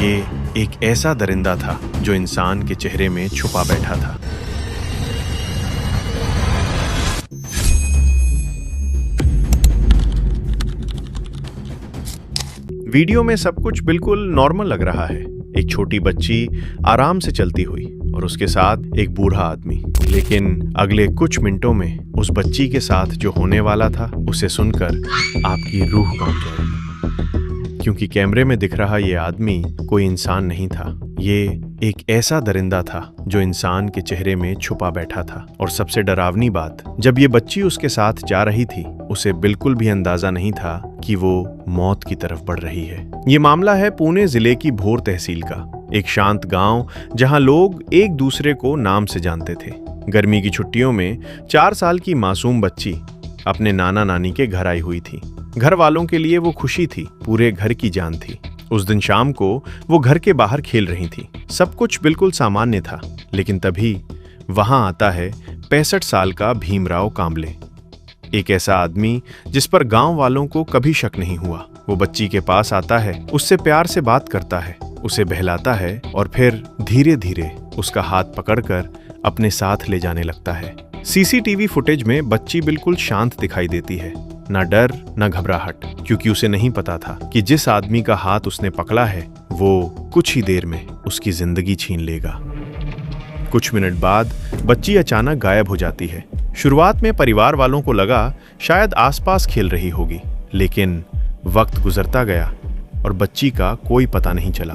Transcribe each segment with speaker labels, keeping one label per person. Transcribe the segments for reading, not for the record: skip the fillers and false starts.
Speaker 1: ये एक ऐसा दरिंदा था जो इंसान के चेहरे में छुपा बैठा था। वीडियो में सब कुछ बिल्कुल नॉर्मल लग रहा है। एक छोटी बच्ची आराम से चलती हुई और उसके साथ एक बूढ़ा आदमी। लेकिन अगले कुछ मिनटों में उस बच्ची के साथ जो होने वाला था उसे सुनकर आपकी रूह कांप जाएगी, क्योंकि कैमरे में दिख रहा ये आदमी कोई इंसान नहीं था। ये एक ऐसा दरिंदा था जो इंसान के चेहरे में छुपा बैठा था। और सबसे डरावनी बात, जब ये बच्ची उसके साथ जा रही थी उसे बिल्कुल भी अंदाजा नहीं था कि वो मौत की तरफ बढ़ रही है। ये मामला है पुणे जिले की भोर तहसील का, एक शांत गांव जहां लोग एक दूसरे को नाम से जानते थे। गर्मी की छुट्टियों में 4 साल की मासूम बच्ची अपने नाना नानी के घर आई हुई थी। घर वालों के लिए वो खुशी थी, पूरे घर की जान थी। उस दिन शाम को वो घर के बाहर खेल रही थी। सब कुछ बिल्कुल सामान्य था, लेकिन तभी वहां आता है 65 साल का भीमराव कांबले, एक ऐसा आदमी जिस पर गांव वालों को कभी शक नहीं हुआ। वो बच्ची के पास आता है, उससे प्यार से बात करता है, उसे बहलाता है और फिर धीरे धीरे उसका हाथ पकड़कर अपने साथ ले जाने लगता है। सीसीटीवी फुटेज में बच्ची बिल्कुल शांत दिखाई देती है, ना डर ना घबराहट, क्योंकि उसे नहीं पता था कि जिस आदमी का हाथ उसने पकड़ा है वो कुछ ही देर में उसकी जिंदगी छीन लेगा। कुछ मिनट बाद बच्ची अचानक गायब हो जाती है। शुरुआत में परिवार वालों को लगा शायद आसपास खेल रही होगी, लेकिन वक्त गुजरता गया और बच्ची का कोई पता नहीं चला।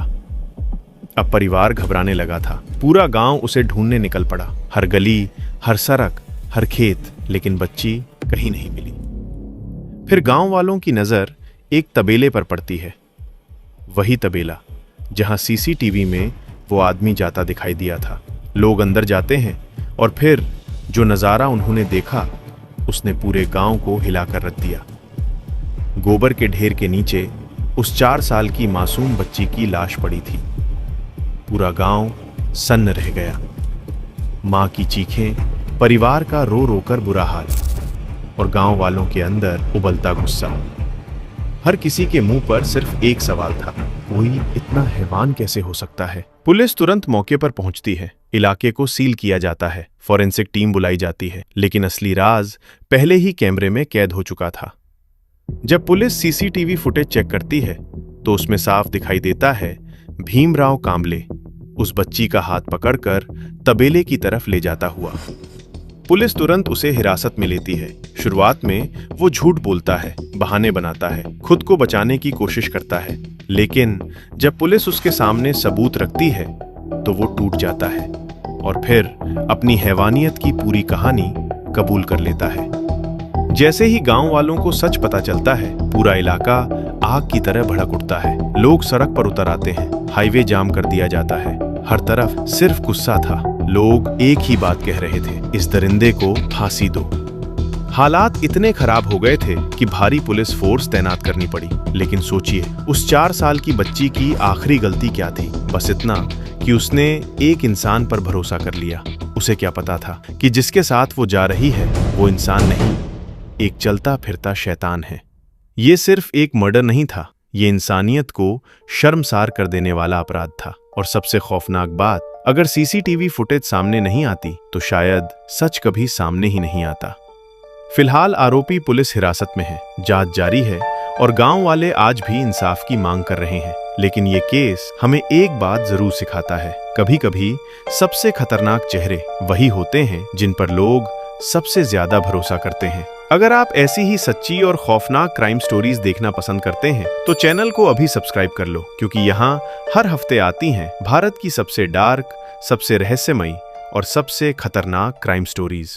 Speaker 1: अब परिवार घबराने लगा था। पूरा गांव उसे ढूंढने निकल पड़ा, हर गली, हर सड़क, हर खेत, लेकिन बच्ची कहीं नहीं मिली। फिर गांव वालों की नजर एक तबेले पर पड़ती है, वही तबेला जहां सीसीटीवी में वो आदमी जाता दिखाई दिया था। लोग अंदर जाते हैं और फिर जो नजारा उन्होंने देखा उसने पूरे गांव को हिलाकर रख दिया। गोबर के ढेर के नीचे उस 4 साल की मासूम बच्ची की लाश पड़ी थी। पूरा गांव सन्न रह गया। मां की चीखें, परिवार का रो रोकर बुरा हाल और गांव वालों के अंदर उबलता गुस्सा। हर किसी के मुंह पर सिर्फ एक सवाल था, कोई इतना हैवान कैसे हो सकता है। पुलिस तुरंत मौके पर पहुंचती है, इलाके को सील किया जाता है, फॉरेंसिक टीम बुलाई जाती है, लेकिन असली राज पहले ही कैमरे में कैद हो चुका था। जब पुलिस सीसीटीवी फुटेज चेक करती है तो उसमें साफ दिखाई देता है भीमराव कांबले उस बच्ची का हाथ पकड़कर तबेले की तरफ ले जाता हुआ। पुलिस तुरंत उसे हिरासत में लेती है। शुरुआत में वो झूठ बोलता है, बहाने बनाता है, खुद को बचाने की कोशिश करता है, लेकिन जब पुलिस उसके सामने सबूत रखती है तो वो टूट जाता है और फिर अपनी हैवानियत की पूरी कहानी कबूल कर लेता है। जैसे ही गांव वालों को सच पता चलता है, पूरा इलाका आग की तरह भड़क उठता है। लोग सड़क पर उतर आते हैं, हाईवे जाम कर दिया जाता है। हर तरफ सिर्फ गुस्सा था। लोग एक ही बात कह रहे थे, इस दरिंदे को फांसी दो। हालात इतने खराब हो गए थे कि भारी पुलिस फोर्स तैनात करनी पड़ी। लेकिन सोचिए, उस 4 साल की बच्ची की आखिरी गलती क्या थी? बस इतना कि उसने एक इंसान पर भरोसा कर लिया। उसे क्या पता था कि जिसके साथ वो जा रही है वो इंसान नहीं, एक चलता फिरता शैतान है। ये सिर्फ एक मर्डर नहीं था, ये इंसानियत को शर्मसार कर देने वाला अपराध था। और सबसे खौफनाक बात, अगर सीसीटीवी फुटेज सामने नहीं आती तो शायद सच कभी सामने ही नहीं आता। फिलहाल आरोपी पुलिस हिरासत में है, जांच जारी है और गांव वाले आज भी इंसाफ की मांग कर रहे हैं। लेकिन ये केस हमें एक बात जरूर सिखाता है, कभी कभी सबसे खतरनाक चेहरे वही होते हैं जिन पर लोग सबसे ज्यादा भरोसा करते हैं। अगर आप ऐसी ही सच्ची और खौफनाक क्राइम स्टोरीज देखना पसंद करते हैं तो चैनल को अभी सब्सक्राइब कर लो, क्योंकि यहाँ हर हफ्ते आती हैं भारत की सबसे डार्क, सबसे रहस्यमयी और सबसे खतरनाक क्राइम स्टोरीज।